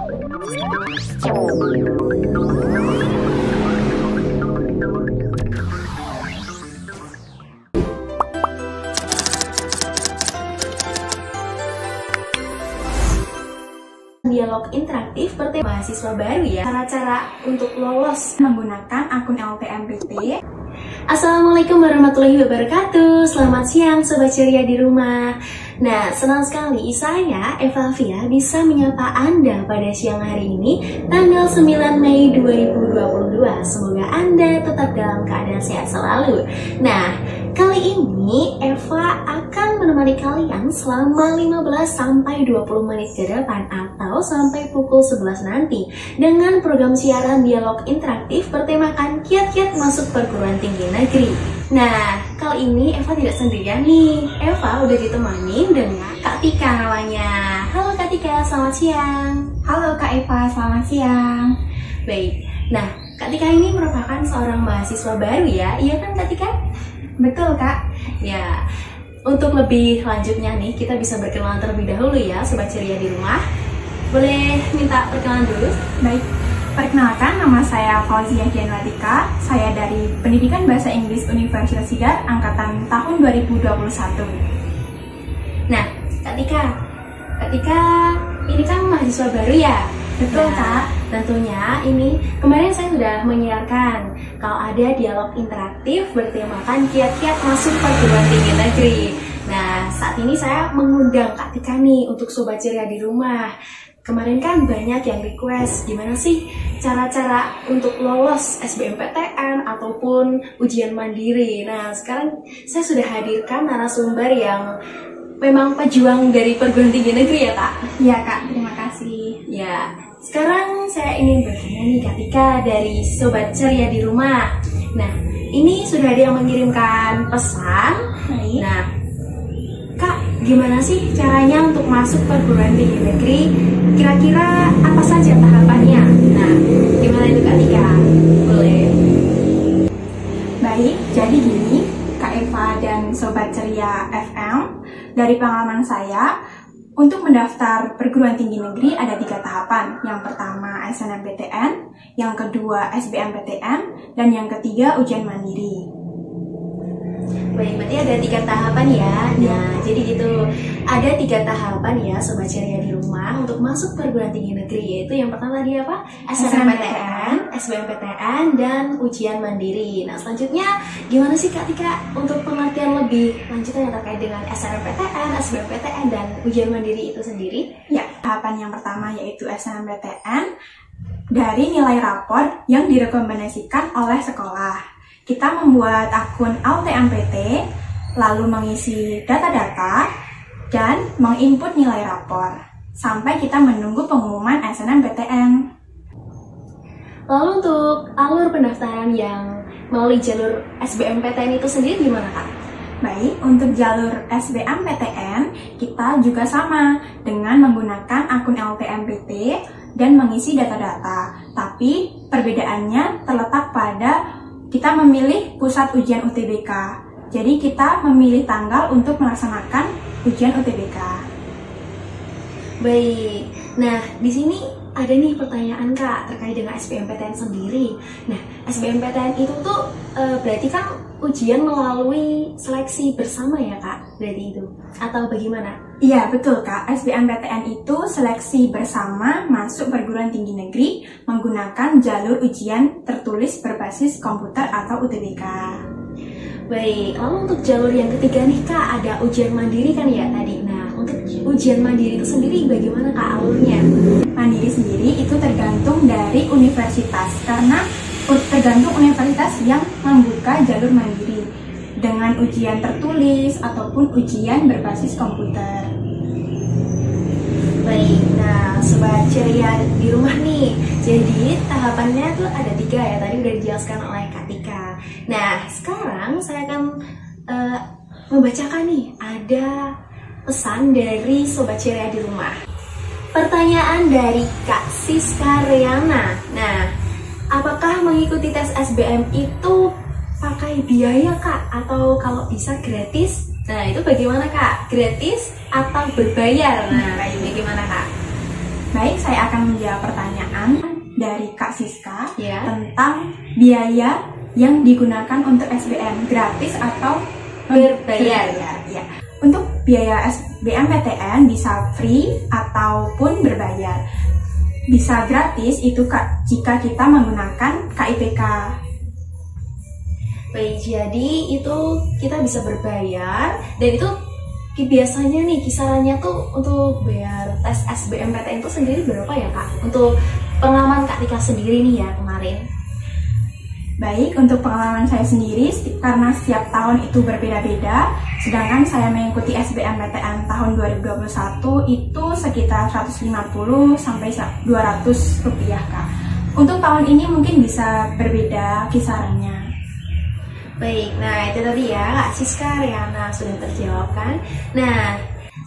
Dialog interaktif bertema mahasiswa baru ya. Cara-cara untuk lolos menggunakan akun LTMPT. Assalamualaikum warahmatullahi wabarakatuh. Selamat siang Sobat Ceria di rumah. Nah, senang sekali saya, Eva Fia, bisa menyapa Anda pada siang hari ini, tanggal 9 Mei 2022. Semoga Anda tetap dalam keadaan sehat selalu. Nah, kali ini Eva akan menemani kalian selama 15 sampai 20 menit ke depan atau sampai pukul 11 nanti dengan program siaran dialog interaktif bertemakan kiat-kiat masuk perguruan tinggi negeri. Nah, kali ini Eva tidak sendirian nih. Eva udah ditemani dengan Kak Tika namanya. Halo Kak Tika, selamat siang. Halo Kak Eva, selamat siang. Baik, nah Kak Tika ini merupakan seorang mahasiswa baru ya, iya kan Kak Tika? Betul Kak. Ya, untuk lebih lanjutnya nih, kita bisa berkenalan terlebih dahulu ya Sobat Ceria di rumah. Boleh minta perkenalan dulu? Baik, perkenalkan nama saya Fauzia Gianwatika. Saya dari Pendidikan Bahasa Inggris Universitas Sidar angkatan tahun 2021. Nah, Kak Tika ini kan mahasiswa baru ya? Betul Nah, Kak. tentunya ini kemarin saya sudah menyiarkan kalau ada dialog interaktif bertemakan kiat-kiat masuk perguruan tinggi negeri. Nah, saat ini saya mengundang Kak Tika nih untuk Sobat Ceria di rumah. Kemarin kan banyak yang request gimana sih cara-cara untuk lolos SBMPTN ataupun ujian mandiri. Nah, sekarang saya sudah hadirkan narasumber yang memang pejuang dari perguruan tinggi negeri ya Kak? Iya Kak, terima kasih. Ya, sekarang saya ingin bertanya nih Kak Tika dari Sobat Ceria di rumah. Nah, ini sudah ada yang mengirimkan pesan. Baik. Nah, Kak, gimana sih caranya untuk masuk perguruan tinggi negeri? Kira-kira apa saja tahapannya? Nah, gimana itu Kak Tika? Boleh. Baik, jadi gini Kak Eva dan Sobat Ceria FM. Dari pengalaman saya, untuk mendaftar perguruan tinggi negeri ada 3 tahapan. Yang pertama SNMPTN, yang kedua SBMPTN, dan yang ketiga ujian mandiri. Baik, berarti ada 3 tahapan ya. Nah, jadi gitu. Ada 3 tahapan ya Sobat Ceria di rumah untuk masuk perguruan tinggi negeri, yaitu yang pertama tadi apa? SNMPTN, SBMPTN, dan ujian mandiri. Nah, selanjutnya gimana sih Kak Tika untuk pengertian lebih lanjutan yang terkait dengan SNMPTN, SBMPTN, dan ujian mandiri itu sendiri? Ya, tahapan yang pertama yaitu SNMPTN dari nilai rapor yang direkomendasikan oleh sekolah. Kita membuat akun LTMPT, lalu mengisi data-data, dan menginput nilai rapor, sampai kita menunggu pengumuman SNMPTN. Lalu untuk alur pendaftaran yang melalui jalur SBMPTN itu sendiri gimana Kak? Baik, untuk jalur SBMPTN, kita juga sama dengan menggunakan akun LTMPT dan mengisi data-data. Tapi perbedaannya terletak pada kita memilih pusat ujian UTBK. Jadi kita memilih tanggal untuk melaksanakan ujian UTBK. Baik. Nah, di sini ada nih pertanyaan Kak terkait dengan SBMPTN sendiri. Nah, SBMPTN itu tuh berarti kan ujian melalui seleksi bersama ya Kak? Berarti itu atau bagaimana? Iya, betul Kak. SBMPTN itu seleksi bersama masuk perguruan tinggi negeri menggunakan jalur ujian tertulis berbasis komputer atau UTBK. Baik, lalu untuk jalur yang ketiga nih Kak, ada ujian mandiri kan ya tadi. Nah, untuk ujian mandiri itu sendiri bagaimana Kak alurnya? Mandiri sendiri itu tergantung dari universitas, karena tergantung universitas yang membuka jalur mandiri dengan ujian tertulis ataupun ujian berbasis komputer. Baik, nah Sobat Ceria di rumah nih, jadi tahapannya tuh ada 3 ya, tadi udah dijelaskan oleh Kak Tika. Nah, sekarang saya akan membacakan nih, ada pesan dari Sobat Ceria di rumah. Pertanyaan dari Kak Siska Riana. Nah, apakah mengikuti tes SBM itu pakai biaya Kak? Atau kalau bisa gratis? Nah, itu bagaimana Kak? Gratis atau berbayar? Nah, ini gimana Kak? Baik, saya akan menjawab pertanyaan dari Kak Siska Ya. tentang biaya yang digunakan untuk SBM, gratis atau Berbayar. Ya. Untuk biaya SBMPTN bisa free ataupun berbayar. Bisa gratis itu jika kita menggunakan KIPK. Baik, jadi itu kita bisa berbayar, dan itu biasanya nih kisarannya tuh untuk bayar tes SBMPTN itu sendiri berapa ya Kak? Untuk pengalaman Kak Tika sendiri nih ya kemarin. Baik, untuk pengalaman saya sendiri, karena setiap tahun itu berbeda-beda, sedangkan saya mengikuti SBMPTN tahun 2021 itu sekitar 150 sampai 200 rupiah Kak. Untuk tahun ini mungkin bisa berbeda kisarannya. Baik, nah itu tadi ya Kak Siska Riana sudah terjawabkan. Nah,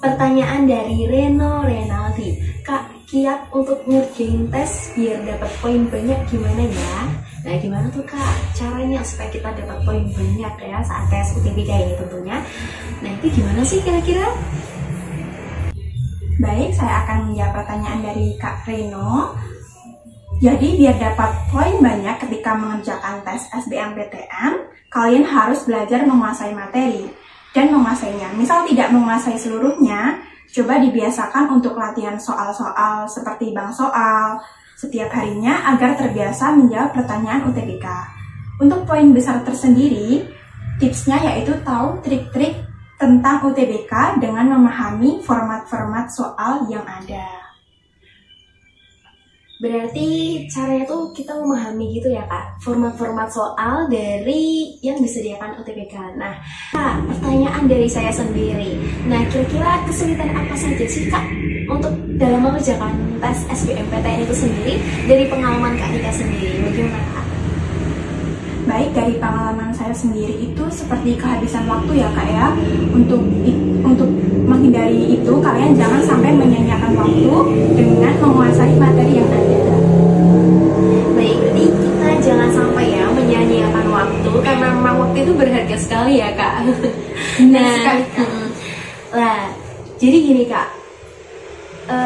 pertanyaan dari Reno Renaldi, Kak, kiat untuk ngerjain tes biar dapat poin banyak gimana ya? Nah, gimana tuh Kak caranya supaya kita dapat poin banyak ya saat tes UTBK ini tentunya? Nah, itu gimana sih kira-kira? Baik, saya akan menjawab pertanyaan dari Kak Reno. Jadi, biar dapat poin banyak ketika mengerjakan tes SBMPTN, kalian harus belajar menguasai materi dan menguasainya. Misal tidak menguasai seluruhnya, coba dibiasakan untuk latihan soal-soal seperti bank soal setiap harinya agar terbiasa menjawab pertanyaan UTBK. Untuk poin besar tersendiri, tipsnya yaitu tahu trik-trik tentang UTBK dengan memahami format-format soal yang ada. Berarti caranya tuh kita memahami gitu ya Kak, format-format soal dari yang disediakan UTBK. Nah Kak, pertanyaan dari saya sendiri. Nah, kira-kira kesulitan apa saja sih Kak untuk dalam mengerjakan tes SBMPTN itu sendiri dari pengalaman Kak Tika sendiri? Bagaimana Kak? Baik, dari pengalaman saya sendiri itu seperti kehabisan waktu ya Kak ya. Untuk menghindari itu, kalian jangan sampai menyanyiakan waktu dengan menguasai materi yang ada. Baik, berarti kita jangan sampai ya menyanyiakan waktu, karena memang waktu itu berharga sekali ya Kak. Benar sekali, Kak. Lah, jadi gini Kak,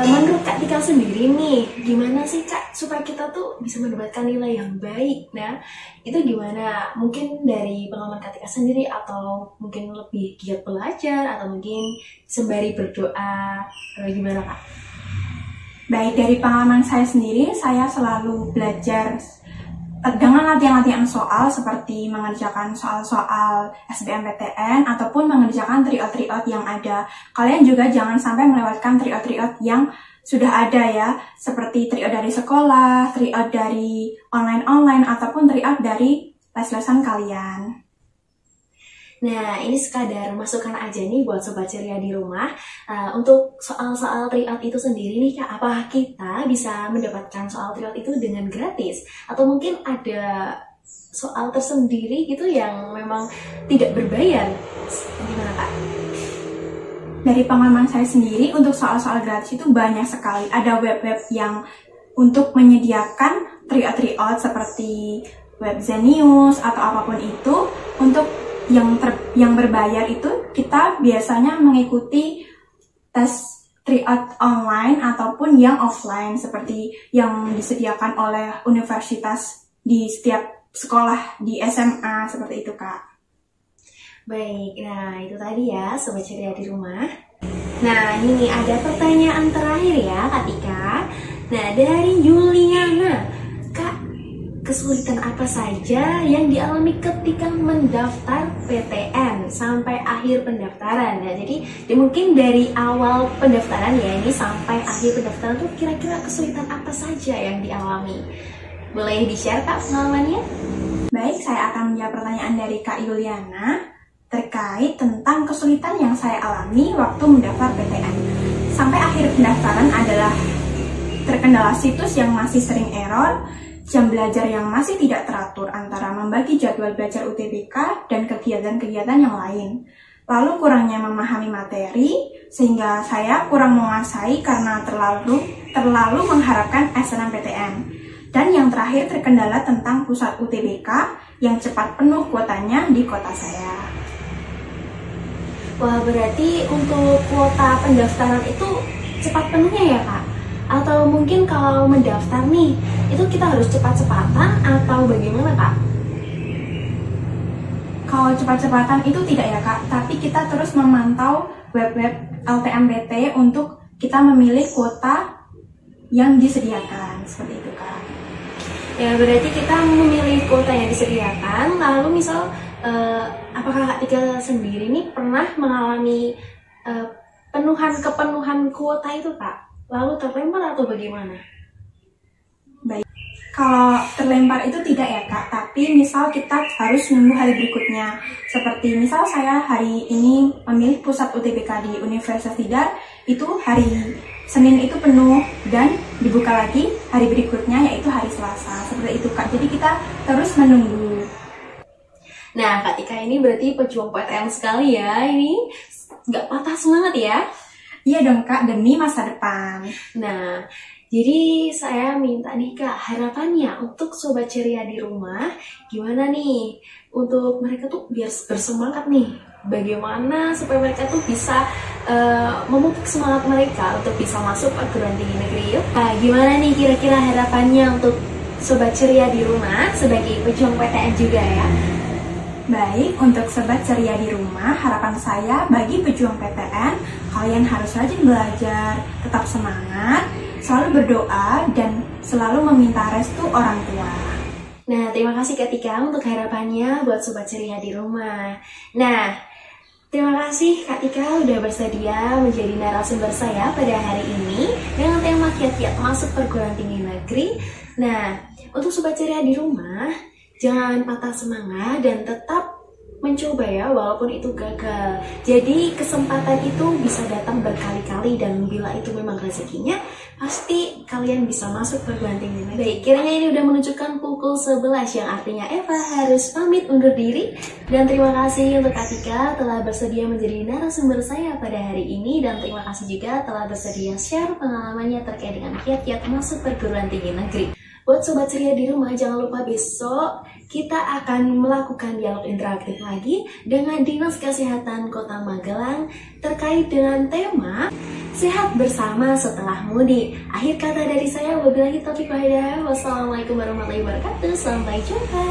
menurut Kak Tika sendiri nih, gimana sih Kak supaya kita tuh bisa mendapatkan nilai yang baik? Nah, itu gimana? Mungkin dari pengalaman Kak Tika sendiri, atau mungkin lebih giat belajar, atau mungkin sembari berdoa, gimana Kak? Baik, dari pengalaman saya sendiri, saya selalu belajar dengan latihan-latihan soal seperti mengerjakan soal-soal SBMPTN ataupun mengerjakan tryout-tryout yang ada. Kalian juga jangan sampai melewatkan tryout-tryout yang sudah ada ya, seperti tryout dari sekolah, tryout dari online-online, ataupun tryout dari les-lesan kalian. Nah, ini sekadar masukan aja nih buat Sobat Ceria di rumah. Untuk soal-soal tryout itu sendiri nih Kak, apakah kita bisa mendapatkan soal tryout itu dengan gratis? Atau mungkin ada soal tersendiri gitu yang memang tidak berbayar? Gimana Kak? Dari pengalaman saya sendiri, untuk soal-soal gratis itu banyak sekali. Ada web-web yang untuk menyediakan tryout-tryout seperti web Zenius atau apapun itu. Untuk yang berbayar itu kita biasanya mengikuti tes tryout online ataupun yang offline seperti yang disediakan oleh universitas di setiap sekolah di SMA seperti itu Kak. Baik, nah itu tadi ya Sobat Ceria di rumah. Nah ini ada pertanyaan terakhir ya Kak Tika. Nah dari Yuliana, Kak, kesulitan apa saja yang dialami ketika mendaftar PTN sampai akhir pendaftaran? Nah, jadi mungkin dari awal pendaftaran ya ini sampai akhir pendaftaran tuh kira-kira kesulitan apa saja yang dialami? Boleh di-share Kak pengalamannya? Baik, saya akan menjawab pertanyaan dari Kak Yuliana terkait tentang kesulitan yang saya alami waktu mendaftar PTN. Sampai akhir pendaftaran adalah terkendala situs yang masih sering error, jam belajar yang masih tidak teratur antara membagi jadwal belajar UTBK dan kegiatan-kegiatan yang lain. Lalu kurangnya memahami materi, sehingga saya kurang menguasai karena terlalu mengharapkan SNMPTN. Dan yang terakhir terkendala tentang pusat UTBK yang cepat penuh kuotanya di kota saya. Wah, berarti untuk kuota pendaftaran itu cepat penuhnya ya Kak? Atau mungkin kalau mendaftar nih, itu kita harus cepat-cepatan atau bagaimana Kak? Kalau cepat-cepatan itu tidak ya Kak, tapi kita terus memantau web-web LTMPT untuk kita memilih kuota yang disediakan, seperti itu Kak. Ya berarti kita memilih kuota yang disediakan, lalu misal apakah Kak Tika sendiri nih pernah mengalami kepenuhan kuota itu Kak? Lalu terlempar atau bagaimana? Baik, kalau terlempar itu tidak ya Kak, tapi misal kita harus nunggu hari berikutnya. Seperti misal saya hari ini memilih pusat UTBK di Universitas Tidar, itu hari Senin itu penuh dan dibuka lagi hari berikutnya yaitu hari Selasa. Seperti itu Kak, jadi kita terus menunggu. Nah Kak Tika ini berarti pejuang PTN sekali ya, ini nggak patah semangat ya? Iya dong Kak, demi masa depan. Nah, jadi saya minta nih Kak, harapannya untuk Sobat Ceria di rumah, gimana nih untuk mereka tuh biar bersemangat nih, bagaimana supaya mereka tuh bisa memupuk semangat mereka untuk bisa masuk perguruan tinggi negeri yuk. Nah, gimana nih kira-kira harapannya untuk Sobat Ceria di rumah sebagai pejuang PTN juga ya? Baik, untuk Sobat Ceria di rumah, harapan saya bagi pejuang PTN, kalian harus rajin belajar, tetap semangat, selalu berdoa, dan selalu meminta restu orang tua. Nah, terima kasih Kak Tika untuk harapannya buat Sobat Ceria di rumah. Nah, terima kasih Kak Tika udah bersedia menjadi narasumber saya pada hari ini dengan tema kiat-kiat masuk perguruan tinggi negeri. Nah, untuk Sobat Ceria di rumah, jangan patah semangat dan tetap mencoba ya, walaupun itu gagal. Jadi kesempatan itu bisa datang berkali-kali dan bila itu memang rezekinya, pasti kalian bisa masuk perguruan tinggi negeri. Baik, kiranya ini udah menunjukkan pukul 11 yang artinya Eva harus pamit undur diri. Dan terima kasih untuk Kak Tika telah bersedia menjadi narasumber saya pada hari ini. Dan terima kasih juga telah bersedia share pengalamannya terkait dengan kiat-kiat masuk perguruan tinggi negeri. Buat Sobat Ceria di rumah, jangan lupa besok kita akan melakukan dialog interaktif lagi dengan Dinas Kesehatan Kota Magelang terkait dengan tema Sehat Bersama Setelah Mudik. Akhir kata dari saya, wabillahi taufiq wal hidayah. Wassalamualaikum warahmatullahi wabarakatuh. Sampai jumpa.